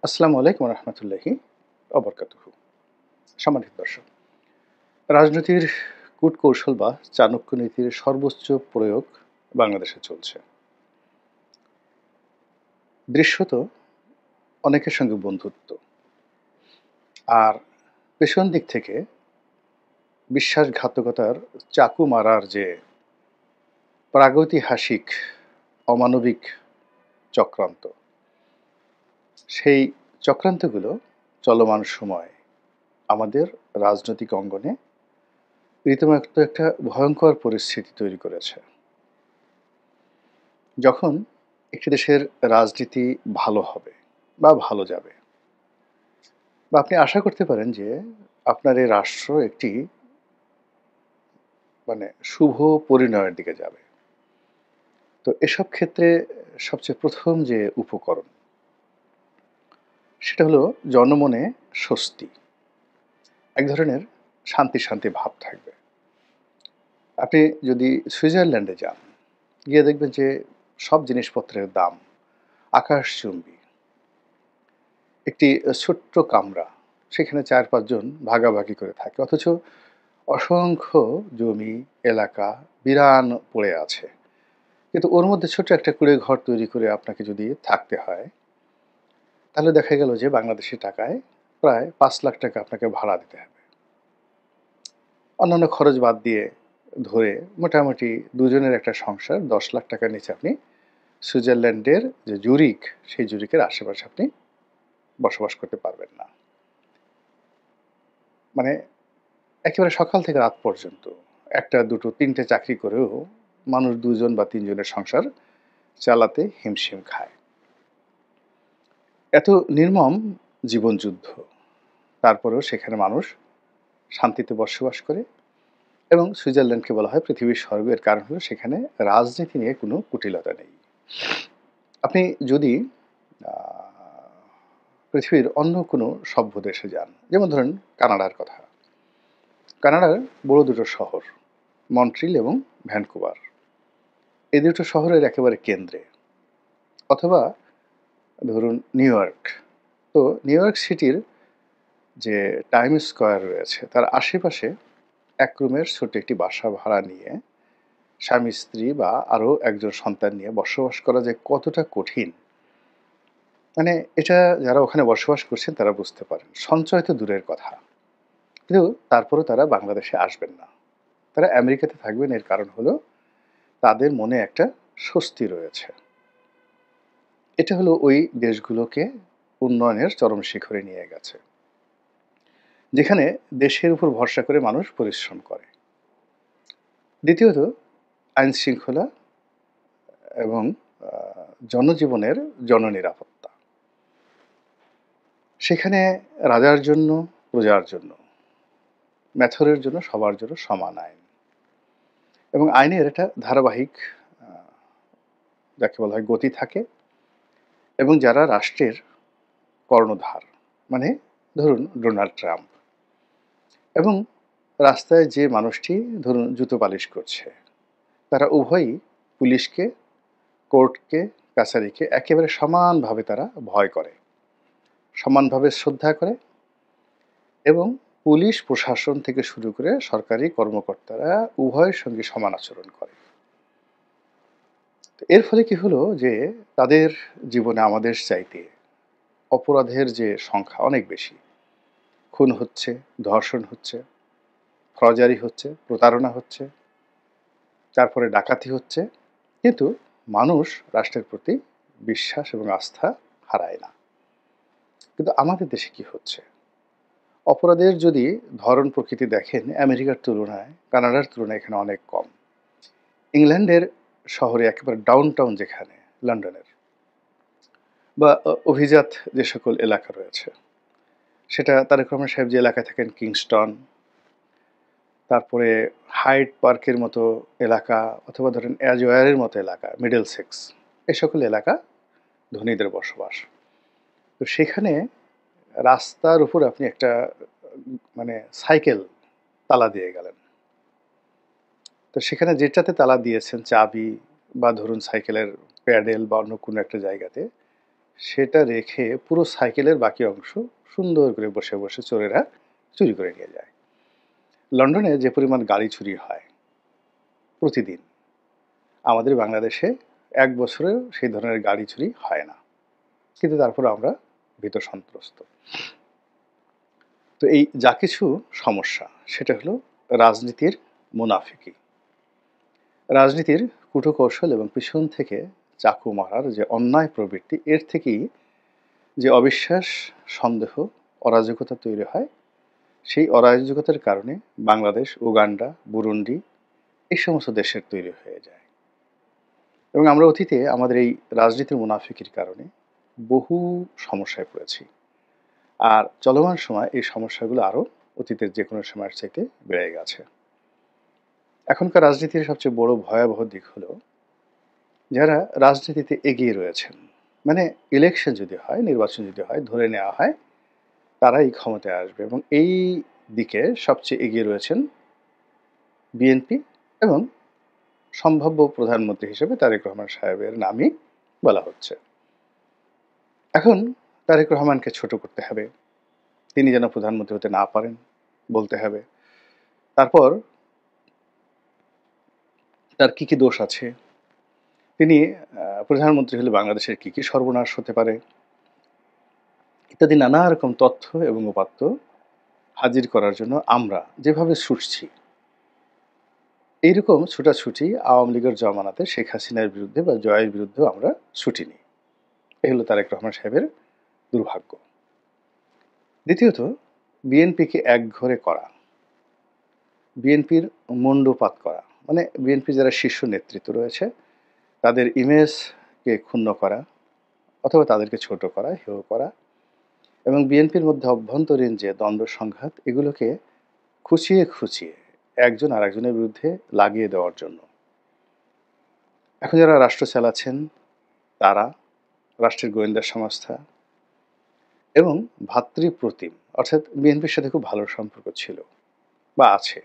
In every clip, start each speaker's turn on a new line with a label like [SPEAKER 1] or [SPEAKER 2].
[SPEAKER 1] আসসালামু আলাইকুম রহমতুল্লাহি অবরকাতুহু। সম্মানিত দর্শক, রাজনীতির কূটকৌশল বা চাণক্য নীতির সর্বোচ্চ প্রয়োগ বাংলাদেশে চলছে। দৃশ্যত অনেকের সঙ্গে বন্ধুত্ব, আর পেছন দিক থেকে বিশ্বাসঘাতকতার চাকু মারার যে প্রাগৈতিহাসিক অমানবিক চক্রান্ত, সেই চক্রান্তগুলো চলমান সময় আমাদের রাজনৈতিক অঙ্গনে রীতিমতো একটা ভয়ঙ্কর পরিস্থিতি তৈরি করেছে। যখন একটি দেশের রাজনীতি ভালো হবে বা ভালো যাবে, বা আপনি আশা করতে পারেন যে আপনার এই রাষ্ট্র একটি শুভ পরিণয়ের দিকে যাবে, তো এসব ক্ষেত্রে সবচেয়ে প্রথম যে উপকরণ, সেটা হলো জনমনে স্বস্তি, এক ধরনের শান্তি শান্তি ভাব থাকবে। আপনি যদি সুইজারল্যান্ডে যান, গিয়ে দেখবেন যে সব জিনিসপত্রের দাম আকাশচুম্বী। একটি ছোট্ট কামরা, সেখানে ৪-৫ জন ভাগাভাগি করে থাকে, অথচ অসংখ্য জমি, এলাকা বিরান পড়ে আছে। কিন্তু ওর মধ্যে ছোট্ট একটা কুঁড়ে ঘর তৈরি করে আপনাকে যদি থাকতে হয়, তাহলে দেখা গেল যে বাংলাদেশী টাকায় প্রায় ৫ লাখ টাকা আপনাকে ভাড়া দিতে হবে। অন্যান্য খরচ বাদ দিয়ে ধরে মোটামুটি দুজনের একটা সংসার ১০ লাখ টাকার নিচে আপনি সুইজারল্যান্ডের যে জুরিক, সেই জুরিকের আশেপাশে আপনি বসবাস করতে পারবেন না। মানে একেবারে সকাল থেকে রাত পর্যন্ত ১টা, ২টো, ৩টে চাকরি করেও মানুষ ২ জন বা ৩ জনের সংসার চালাতে হিমশিম খায়। এত নির্মম জীবনযুদ্ধ, তারপরেও সেখানে মানুষ শান্তিতে বসবাস করে, এবং সুইজারল্যান্ডকে বলা হয় পৃথিবীর স্বর্গ। এর কারণ হলো সেখানে রাজনীতি নিয়ে কোনো কুটিলতা নেই। আপনি যদি আ পৃথিবীর অন্য কোনো সভ্য দেশে যান, যেমন ধরেন কানাডার কথা। কানাডার বড় দুটো শহর মন্ট্রিল এবং ভ্যানকুভার। এই দুটো শহরের একেবারে কেন্দ্রে, অথবা ধরুন নিউ ইয়র্ক। তো নিউ ইয়র্ক সিটির যে টাইম স্কোয়ার রয়েছে, তার আশেপাশে এক রুমের ছোট্ট একটি বাসা ভাড়া নিয়ে স্বামী স্ত্রী বা আরও একজন সন্তান নিয়ে বসবাস করা যে কতটা কঠিন, এটা যারা ওখানে বসবাস করছেন তারা বুঝতে পারেন। সঞ্চয় তো দূরের কথা, কিন্তু তারপরেও তারা বাংলাদেশে আসবেন না, তারা আমেরিকাতে থাকবেন। এর কারণ হলো তাদের মনে একটা স্বস্তি রয়েছে। এটা হলো ওই দেশগুলোকে উন্নয়নের চরম শিখরে নিয়ে গেছে, যেখানে দেশের উপর ভরসা করে মানুষ পরিশ্রম করে। দ্বিতীয়ত, আইন শৃঙ্খলা এবং জনজীবনের জননিরাপত্তা। সেখানে রাজার জন্য, প্রজার জন্য, মেথরের জন্য, সবার জন্য সমান আইন, এবং আইনের একটা ধারাবাহিক আ যাকে বলা হয় গতি থাকে, এবং যারা রাষ্ট্রের কর্ণধার, মানে ধরুন ডোনাল্ড ট্রাম্প, এবং রাস্তায় যে মানুষটি ধরুন জুতো পালিশ করছে, তারা উভয়ই পুলিশকে, কোর্টকে, কাছারিকে একেবারে সমানভাবে তারা ভয় করে, সমানভাবে শ্রদ্ধা করে, এবং পুলিশ প্রশাসন থেকে শুরু করে সরকারি কর্মকর্তারা উভয়ের সঙ্গে সমান আচরণ করে। তো এর ফলে কি হলো যে তাদের জীবনে আমাদের চাইতে অপরাধের যে সংখ্যা অনেক বেশি। খুন হচ্ছে, ধর্ষণ হচ্ছে, ফৌজদারি হচ্ছে, প্রতারণা হচ্ছে, তারপরে ডাকাতি হচ্ছে, কিন্তু মানুষ রাষ্ট্রের প্রতি বিশ্বাস এবং আস্থা হারায় না। কিন্তু আমাদের দেশে কি হচ্ছে? অপরাধের যদি ধরন প্রকৃতি দেখেন, আমেরিকার তুলনায়, কানাডার তুলনায় এখানে অনেক কম। ইংল্যান্ডের শহরে একেবারে ডাউনটাউন যেখানে, লন্ডনের বা অভিজাত যে সকল এলাকা রয়েছে, সেটা তারেক রহমান সাহেব যে এলাকায় থাকেন, কিংস্টন, তারপরে হাইড পার্কের মতো এলাকা, অথবা ধরেন এজওয়ারের মতো এলাকা, মিডলসেক্স, এ সকল এলাকা ধনীদের বসবাস। তো সেখানে রাস্তার উপর আপনি একটা সাইকেল তালা দিয়ে গেলেন। তো সেখানে যেটাতে তালা দিয়েছেন, চাবি বা ধরুন সাইকেলের প্যাডেল বা অন্য কোনো একটা জায়গাতে, সেটা রেখে পুরো সাইকেলের বাকি অংশ সুন্দর করে বসে, বসে চোরেরা চুরি করে নিয়ে যায়। লন্ডনে যে পরিমাণ গাড়ি চুরি হয় প্রতিদিন, আমাদের বাংলাদেশে ১ বছরেও সেই ধরনের গাড়ি চুরি হয় না। কিন্তু তারপরেও আমরা ভীত সন্ত্রস্ত। তো এই যা কিছু সমস্যা সেটা হলো রাজনীতির মুনাফিকি। রাজনীতির কূটকৌশল এবং পিছন থেকে চাকু মারার যে অন্যায় প্রবৃত্তি, এর থেকেই যে অবিশ্বাস, সন্দেহ, অরাজকতা তৈরি হয়, সেই অরাজকতার কারণে বাংলাদেশ, উগান্ডা, বুরুন্ডি এই সমস্ত দেশের তৈরি হয়ে যায়। এবং আমরা অতীতে আমাদের এই রাজনীতির মুনাফিকির কারণে বহু সমস্যায় পড়েছি। আর চলমান সময় এই সমস্যাগুলো আরও অতীতের যে কোনো সময়ের চাইতে বেড়ে গেছে। এখনকার রাজনীতির সবচেয়ে বড় ভয়াবহ দিক হলো যারা রাজনীতিতে এগিয়ে রয়েছেন, মানে ইলেকশন যদি হয়, নির্বাচন যদি হয়, ধরে নেওয়া হয় তারাই ক্ষমতায় আসবে এবং এই দিকে সবচেয়ে এগিয়ে রয়েছেন বিএনপি এবং সম্ভাব্য প্রধানমন্ত্রী হিসেবে তারেক রহমান সাহেবের নামই বলা হচ্ছে। এখন তারেক রহমানকে ছোট করতে হবে, তিনি যেন প্রধানমন্ত্রী হতে না পারেন বলতে হবে। তারপর তার কি, কি দোষ আছে, তিনি প্রধানমন্ত্রী হলে বাংলাদেশের কি, কি সর্বনাশ হতে পারে ইত্যাদি নানা রকম তথ্য এবং উপাত্ত হাজির করার জন্য আমরা যেভাবে ছুটছি, এইরকম ছুটাছুটি আওয়ামী লীগের জমানাতে শেখ হাসিনার বিরুদ্ধে বা জয়ের বিরুদ্ধেও আমরা ছুটিনি। এই হলো তারেক রহমান সাহেবের দুর্ভাগ্য। দ্বিতীয়ত, বিএনপিকে একঘরে করা, বিএনপির মুণ্ডুপাত করা, মানে বিএনপি যারা শীর্ষ নেতৃত্ব রয়েছে তাদের ইমেজকে ক্ষুণ্ণ করা অথবা তাদেরকে ছোট করা, হেয় করা এবং বিএনপির মধ্যে অভ্যন্তরীণ যে দ্বন্দ্ব সংঘাত, এগুলোকে খুঁচিয়ে খুঁচিয়ে একজন আরেকজনের বিরুদ্ধে লাগিয়ে দেওয়ার জন্য। এখন যারা রাষ্ট্র চালাচ্ছেন তারা, রাষ্ট্রের গোয়েন্দা সংস্থা এবং ভ্রাতৃপ্রতিম অর্থাৎ বিএনপির সাথে খুব ভালো সম্পর্ক ছিল বা আছে,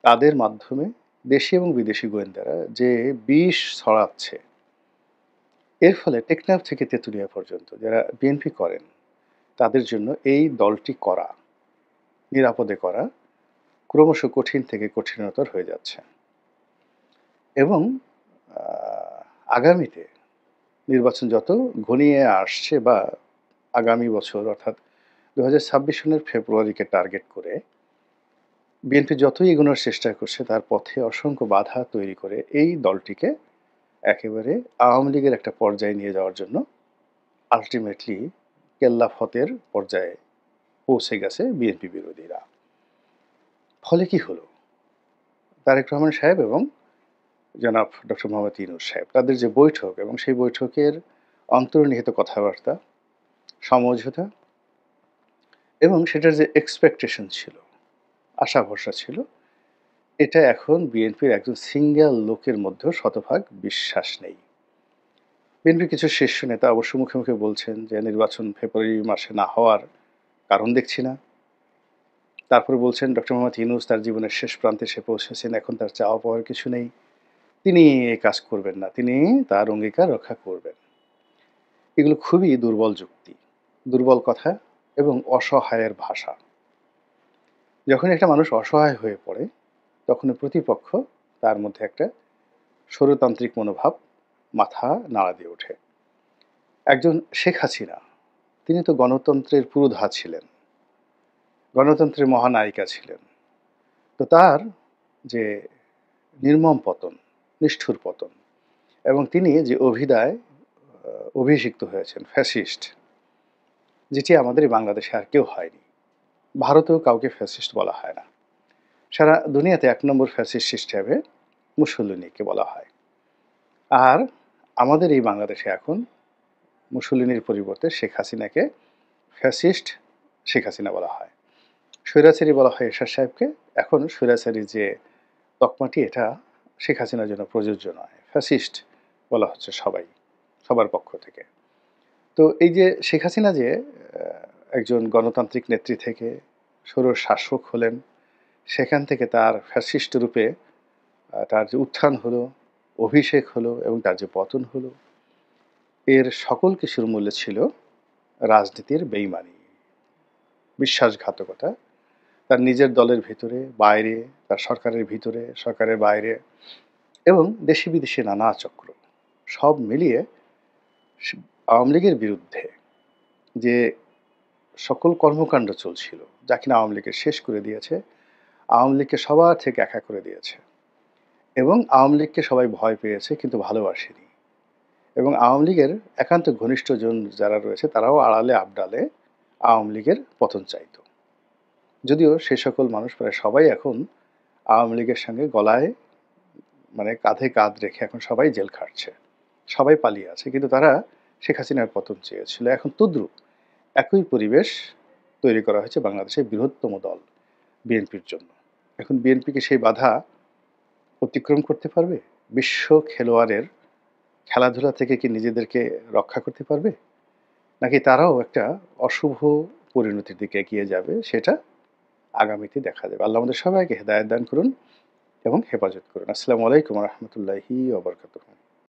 [SPEAKER 1] তাদের মাধ্যমে দেশি এবং বিদেশি গোয়েন্দারা যে বিষ ছড়াচ্ছে, এর ফলে টেকনাফ থেকে তেঁতুলিয়া পর্যন্ত যারা বিএনপি করেন তাদের জন্য এই দলটি করা, নিরাপদে করা ক্রমশ কঠিন থেকে কঠিনতর হয়ে যাচ্ছে। এবং আগামীতে নির্বাচন যত ঘনিয়ে আসছে বা আগামী বছর অর্থাৎ 2026 সনের ফেব্রুয়ারিকে টার্গেট করে বিএনপি যতই এগোনোর চেষ্টা করছে তার পথে অসংখ্য বাধা তৈরি করে এই দলটিকে একেবারে আওয়ামী লীগের একটা পর্যায়ে নিয়ে যাওয়ার জন্য আলটিমেটলি কেল্লাফতের পর্যায়ে পৌঁছে গেছে বিএনপি বিরোধীরা। ফলে কি হলো, তারেক রহমান সাহেব এবং জনাব ডক্টর মোহাম্মদ ইউনূস সাহেব তাদের যে বৈঠক এবং সেই বৈঠকের অন্তর্নিহিত কথাবার্তা, সমঝোতা এবং সেটার যে এক্সপেকটেশন ছিল, আশা ভরসা ছিল, এটা এখন বিএনপির একজন সিঙ্গেল লোকের মধ্যেও শতভাগ বিশ্বাস নেই। বিএনপির কিছু শীর্ষ নেতা অবশ্য মুখে মুখে বলছেন যে নির্বাচন ফেব্রুয়ারি মাসে না হওয়ার কারণ দেখছি না। তারপরে বলছেন ডক্টর মোহাম্মদ ইউনূস তার জীবনের শেষ প্রান্তে এসে পৌঁছেছেন, এখন তার চাওয়া পাওয়ার কিছু নেই, তিনি এই কাজ করবেন না, তিনি তার অঙ্গীকার রক্ষা করবেন। এগুলো খুবই দুর্বল যুক্তি, দুর্বল কথা এবং অসহায়ের ভাষা। যখন একটা মানুষ অসহায় হয়ে পড়ে তখন প্রতিপক্ষ তার মধ্যে একটা স্বৈরতান্ত্রিক মনোভাব মাথা নাড়া দিয়ে ওঠে। একজন শেখ হাসিনা, তিনি তো গণতন্ত্রের পুরোধা ছিলেন, গণতন্ত্রের মহানায়িকা ছিলেন। তো তার যে নির্মম পতন, নিষ্ঠুর পতন এবং তিনি যে অভিধায় অভিষিক্ত হয়েছেন ফ্যাসিস্ট, যেটি আমাদের এই বাংলাদেশে আর কেউ হয়নি। ভারতেও কাউকে ফ্যাসিস্ট বলা হয় না। সারা দুনিয়াতে ১ নম্বর ফ্যাসিস্ট হিসেবে মুসোলিনিকে বলা হয়। আর আমাদের এই বাংলাদেশে এখন মুসোলিনির পরিবর্তে শেখ হাসিনাকে ফ্যাসিস্ট শেখ হাসিনা বলা হয়। স্বৈরাচারী বলা হয় এরশাদ সাহেবকে। এখন স্বৈরাচারী যে তকমাটি, এটা শেখ হাসিনার জন্য প্রযোজ্য নয়। ফ্যাসিস্ট বলা হচ্ছে সবাই, সবার পক্ষ থেকে। তো এই যে শেখ হাসিনা যে একজন গণতান্ত্রিক নেত্রী থেকে স্বৈরশাসক হলেন, সেখান থেকে তার ফ্যাসিস্ট রূপে তার যে উত্থান হলো, অভিষেক হলো এবং তার যে পতন হলো, এর সকল কিছুর মূল্যে ছিল রাজনীতির বেইমানি, বিশ্বাসঘাতকতা, তার নিজের দলের ভিতরে, বাইরে, তার সরকারের ভিতরে, সরকারের বাইরে এবং দেশি বিদেশি নানা চক্র। সব মিলিয়ে আওয়ামী লীগের বিরুদ্ধে যে সকল কর্মকাণ্ড চলছিল, যা কিনা আওয়ামী লীগকে শেষ করে দিয়েছে, আওয়ামী লীগকে সবার থেকে একা করে দিয়েছে এবং আওয়ামী লীগকে সবাই ভয় পেয়েছে কিন্তু ভালোবাসেনি। এবং আওয়ামী লীগের একান্ত ঘনিষ্ঠজন যারা রয়েছে তারাও আড়ালে আবডালে আওয়ামী লীগের পতন চাইত। যদিও সে সকল মানুষ প্রায় সবাই এখন আওয়ামী লীগের সঙ্গে গলায় কাঁধে কাঁধ রেখে এখন সবাই জেল খাটছে, সবাই পালিয়ে আছে, কিন্তু তারা শেখ হাসিনার পতন চেয়েছিল। এখন তদ্রুপ একই পরিবেশ তৈরি করা হয়েছে বাংলাদেশের বৃহত্তম দল বিএনপির জন্য। এখন বিএনপিকে সেই বাধা অতিক্রম করতে পারবে? বিশ্ব খেলোয়াড়ের খেলাধুলা থেকে কি নিজেদেরকে রক্ষা করতে পারবে, নাকি তারাও একটা অশুভ পরিণতির দিকে এগিয়ে যাবে? সেটা আগামীতে দেখা যাবে। আল্লাহ আমাদের সবাইকে হেদায়েত দান করুন এবং হেফাজত করুন। আসসালামু আলাইকুম ওয়া রাহমাতুল্লাহি ওয়া বারাকাতুহু।